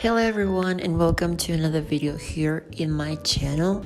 Hello everyone and welcome to another video here in my channel.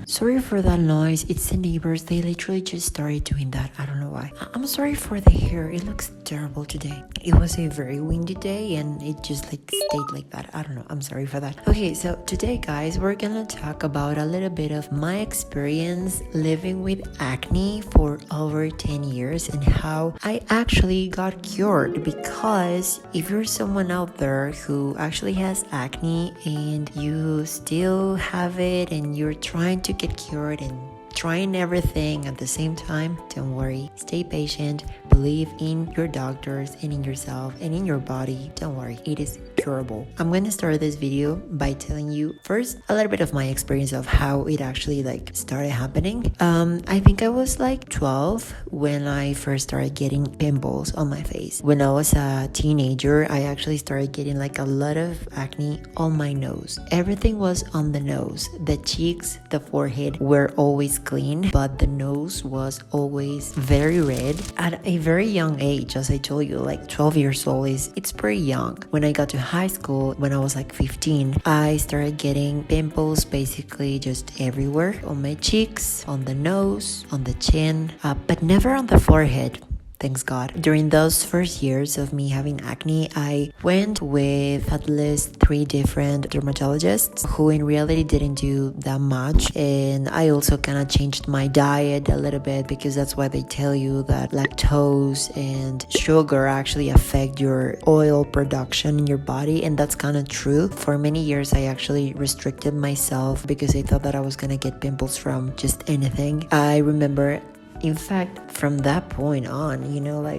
Sorry for that noise, it's the neighbors, they literally just started doing that, I don't know why. I'm sorry for the hair, it looks terrible today. It was a very windy day and it just stayed like that, I don't know, I'm sorry for that. Okay, so today guys, we're gonna talk about a little bit of my experience living with acne for over 10 years and how I actually got cured. Because if you're someone out there who actually has acne and you still have it and you're trying to get cured and trying everything at the same time, don't worry, stay patient, believe in your doctors and in yourself and in your body. Don't worry, it is curable. I'm going to start this video by telling you first a little bit of my experience of how it actually started happening. I think I was 12 when I first started getting pimples on my face. When I was a teenager, I actually started getting a lot of acne on my nose. Everything was on the nose. The cheeks, the forehead were always clean, but the nose was always very red at a very young age. As I told you, 12 years old it's pretty young. When I got to high school, when I was 15, I started getting pimples basically just everywhere, on my cheeks, on the nose, on the chin, but never on the forehead. Thanks God. During those first years of me having acne, I went with at least 3 different dermatologists who in reality didn't do that much. And I also kind of changed my diet a little bit, because that's why they tell you that lactose and sugar actually affect your oil production in your body. And that's kind of true. For many years, I actually restricted myself because I thought that I was going to get pimples from just anything. I remember, in fact, from that point on,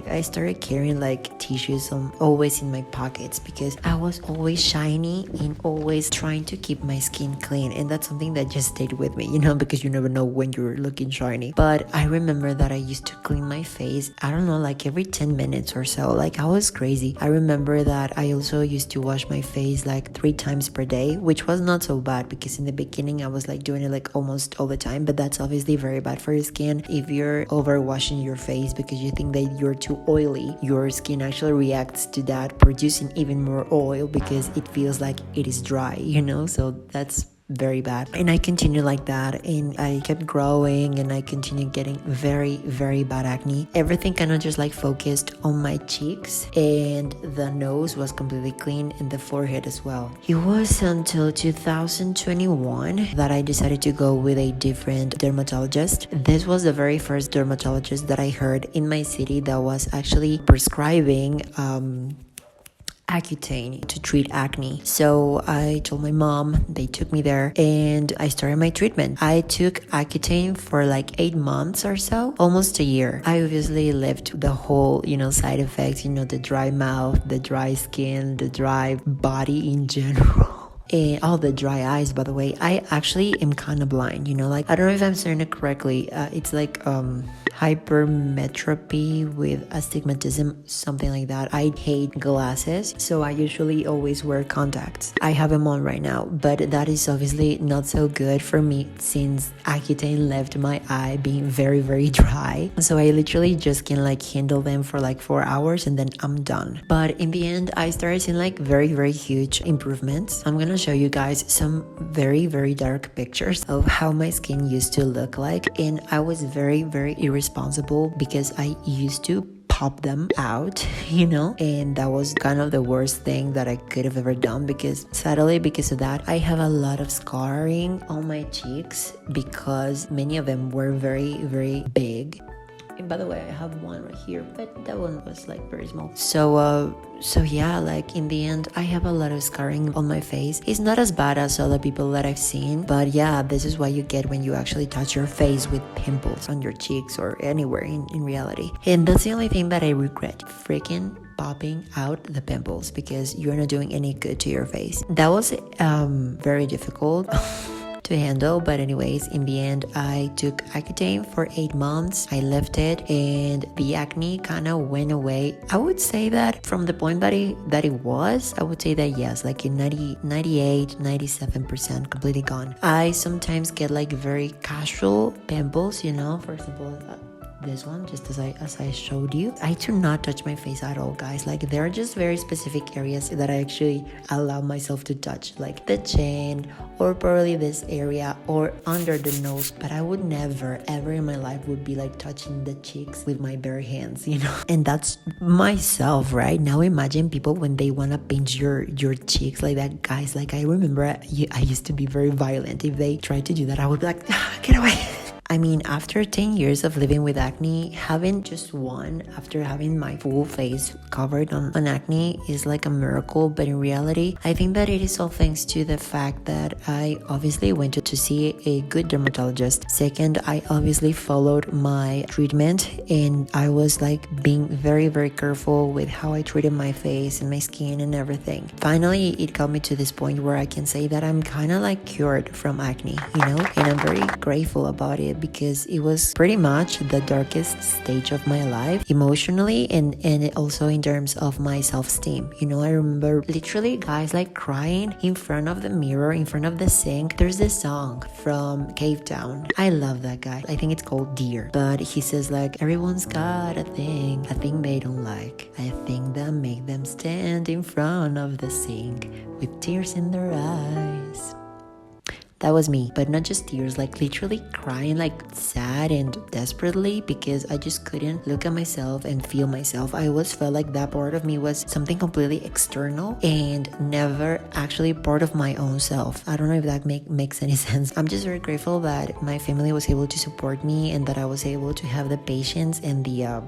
I started carrying tissues always in my pockets, because I was always shiny and always trying to keep my skin clean. And that's something that just stayed with me, because you never know when you're looking shiny. But I remember that I used to clean my face, I don't know, every 10 minutes or so. I was crazy. I remember that I also used to wash my face 3 times per day, which was not so bad, because in the beginning I was doing it almost all the time. But that's obviously very bad for your skin. If you're over washing your face because you think that you're too oily, your skin actually reacts to that, producing even more oil because it feels like it is dry, so that's very bad. And I continued like that, and I kept growing, and I continued getting very, very bad acne. Everything kind of just focused on my cheeks, and the nose was completely clean, and the forehead as well. It was until 2021 that I decided to go with a different dermatologist. This was the very first dermatologist that I heard in my city that was actually prescribing Accutane to treat acne. So I told my mom, they took me there, and I started my treatment. I took Accutane for 8 months or so, almost a year. I obviously lived the whole, side effects, the dry mouth, the dry skin, the dry body in general. And all the dry eyes, by the way. I actually am kind of blind, I don't know if I'm saying it correctly. It's hypermetropy with astigmatism, something like that. I hate glasses, so I usually always wear contacts. I have them on right now, but that is obviously not so good for me, since Accutane left my eye being very, very dry. So I literally just can handle them for 4 hours and then I'm done. But in the end, I started seeing very, very huge improvements. I'm gonna show you guys some very, very dark pictures of how my skin used to look like. And I was very, very irresponsible because I used to pop them out, and that was kind of the worst thing that I could have ever done, because sadly, because of that, I have a lot of scarring on my cheeks because many of them were very, very big. And by the way, I have one right here, but that one was very small. So yeah, in the end, I have a lot of scarring on my face. It's not as bad as other people that I've seen, but yeah, this is what you get when you actually touch your face with pimples on your cheeks or anywhere in reality. And that's the only thing that I regret, freaking popping out the pimples, because you're not doing any good to your face. That was very difficult to handle, but anyways, in the end, I took Accutane for 8 months. I left it, and the acne kind of went away. I would say that from the point that it was, I would say that yes, in 98, 97% completely gone. I sometimes get very casual pimples, for example, this one, just as I showed you. I do not touch my face at all, guys. Like, there are just very specific areas that I actually allow myself to touch, like the chin, or probably this area, or under the nose. But I would never ever in my life would be like touching the cheeks with my bare hands, you know. And that's myself, right? Now imagine people when they want to pinch your cheeks like that, guys. Like, I remember I used to be very violent. If they tried to do that, I would be like, get away. I mean, after 10 years of living with acne, having just one after having my full face covered on acne is like a miracle. But in reality, I think that it is all thanks to the fact that I obviously went to see a good dermatologist. Second, I obviously followed my treatment, and I was like being very, very careful with how I treated my face and my skin and everything. Finally, it got me to this point where I can say that I'm kind of like cured from acne, you know, and I'm very grateful about it, because it was pretty much the darkest stage of my life emotionally, and also in terms of my self-esteem. You know, I remember literally, guys, like crying in front of the mirror, in front of the sink. There's this song from Cave Town. I love that guy. I think it's called Dear, but he says like, everyone's got a thing they don't like, I think that make them stand in front of the sink with tears in their eyes. That was me, but not just tears, like literally crying, like sad and desperately, because I just couldn't look at myself and feel myself. I always felt like that part of me was something completely external and never actually part of my own self. I don't know if that makes any sense. I'm just very grateful that my family was able to support me, and that I was able to have the patience and the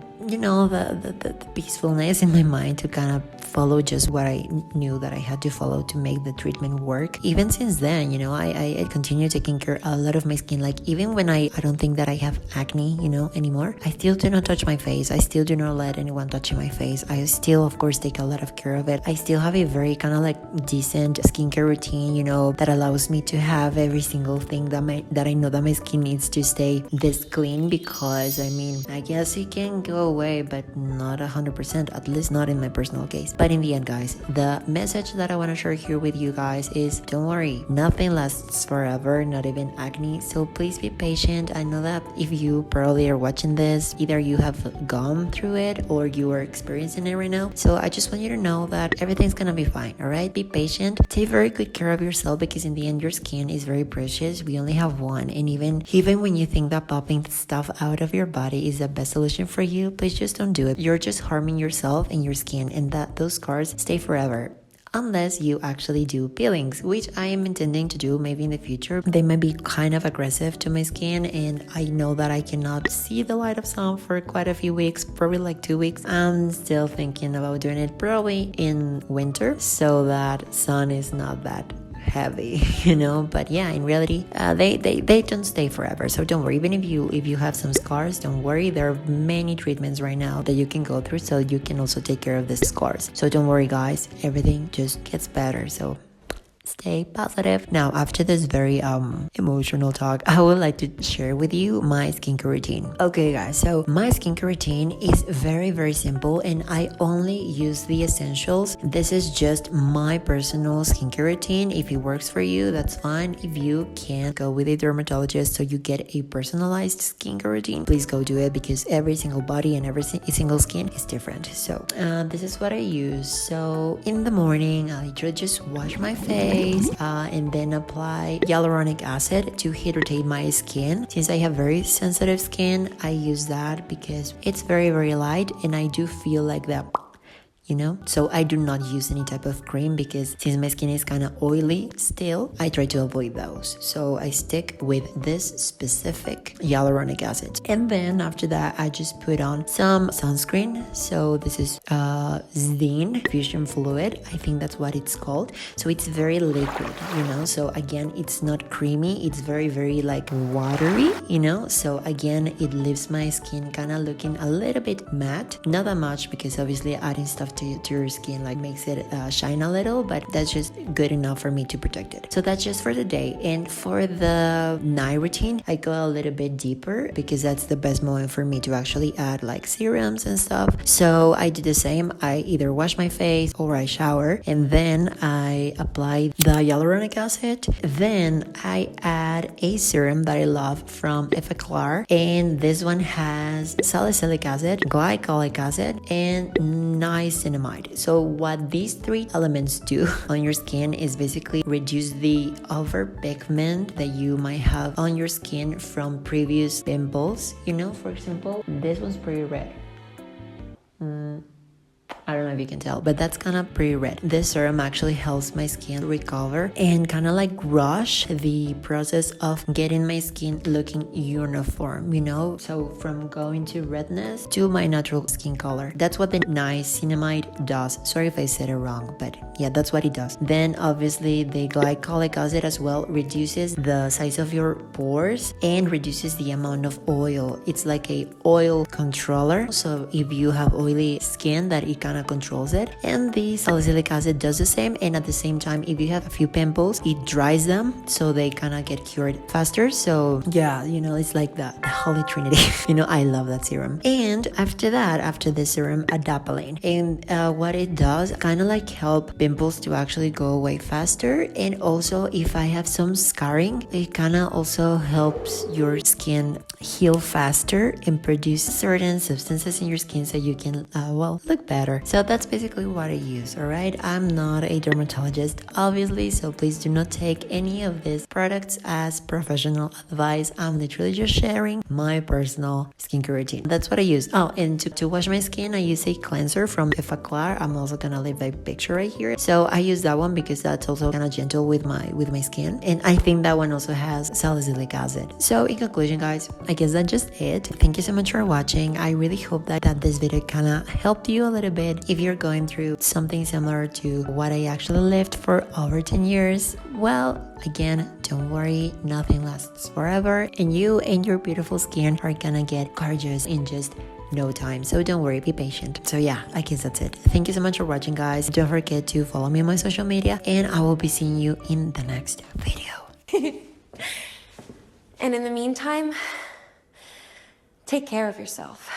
peacefulness in my mind to kind of follow just what I knew that I had to follow to make the treatment work. Even since then, you know, I continue taking care a lot of my skin. Like, even when I don't think that I have acne, you know, anymore, I still do not touch my face. I still do not let anyone touch my face. I still, of course, take a lot of care of it. I still have a very kind of like decent skincare routine, you know, that allows me to have every single thing that I know that my skin needs to stay this clean, because I mean, I guess it can go away, but not 100%, at least not in my personal case. But in the end, guys, the message that I want to share here with you guys is, don't worry, nothing lasts forever, not even acne. So please be patient. I know that if you probably are watching this, either you have gone through it or you are experiencing it right now. So I just want you to know that everything's gonna be fine, all right? Be patient. Take very good care of yourself, because in the end, your skin is very precious. We only have one, and even when you think that popping stuff out of your body is the best solution for you, please just don't do it. You're just harming yourself and your skin, and those scars stay forever. Unless you actually do peelings, which I am intending to do maybe in the future. They might be kind of aggressive to my skin, and I know that I cannot see the light of sun for quite a few weeks, probably like 2 weeks. I'm still thinking about doing it probably in winter, so that sun is not that heavy, you know. But yeah, in reality, they don't stay forever, so don't worry. Even if you have some scars, don't worry. There are many treatments right now that you can go through, so you can also take care of the scars. So don't worry, guys, everything just gets better. So stay positive. Now, after this very emotional talk, I would like to share with you my skincare routine. Okay, guys, so my skincare routine is very, very simple, and I only use the essentials. This is just my personal skincare routine. If it works for you, that's fine. If you can't, go with a dermatologist so you get a personalized skincare routine. Please go do it, because every single body and every single skin is different. So this is what I use. So in the morning, I just wash my face, and then apply hyaluronic acid to hydrate my skin. Since I have very sensitive skin, I use that because it's very, very light, and I do feel like that, you know. So I do not use any type of cream, because since my skin is kind of oily still, I try to avoid those. So I stick with this specific hyaluronic acid, and then after that I just put on some sunscreen. So this is Zine Fusion Fluid, I think that's what it's called. So it's very liquid, you know. So again, it's not creamy, it's very, very like watery, you know. So again, it leaves my skin kind of looking a little bit matte, not that much, because obviously adding stuff to your skin, like makes it shine a little, but that's just good enough for me to protect it. So that's just for the day. And for the night routine, I go a little bit deeper because that's the best moment for me to actually add like serums and stuff. So I do the same. I either wash my face or I shower, and then I apply the hyaluronic acid. Then I add a serum that I love from Effaclar, and this one has salicylic acid, glycolic acid, and niacinamide. So what these three elements do on your skin is basically reduce the over pigment that you might have on your skin from previous pimples. You know, for example, this one's pretty red. I don't know if you can tell, but that's kind of pretty red. This serum actually helps my skin recover and kind of like rush the process of getting my skin looking uniform, you know? So from going to redness to my natural skin color. That's what the niacinamide does. Sorry if I said it wrong, but yeah, that's what it does. Then obviously the glycolic acid as well reduces the size of your pores and reduces the amount of oil. It's like a oil controller. So if you have oily skin, that it kind of controls it. And the salicylic acid does the same, and at the same time, if you have a few pimples, it dries them so they kind of get cured faster. So yeah, you know, it's like the holy trinity. You know, I love that serum. And after that, after the serum, adapalene, and what it does kind of like help pimples to actually go away faster. And also if I have some scarring, it kind of also helps your skin heal faster and produce certain substances in your skin so you can well, look better. So that's basically what I use. All right, I'm not a dermatologist obviously, so please do not take any of these products as professional advice. I'm literally just sharing my personal skincare routine. That's what I use. Oh, and to wash my skin, I use a cleanser from Effaclar. I'm also gonna leave a picture right here. So I use that one because that's also kind of gentle with my skin, and I think that one also has salicylic acid. So in conclusion, guys, I guess that's just it. Thank you so much for watching. I really hope that this video kind of helped you a little bit. If you're going through something similar to what I actually lived for over 10 years, well, again, don't worry, nothing lasts forever, and you and your beautiful skin are gonna get gorgeous in just no time. So don't worry, be patient. So yeah, I guess that's it. Thank you so much for watching, guys. Don't forget to follow me on my social media, and I will be seeing you in the next video. And in the meantime, take care of yourself.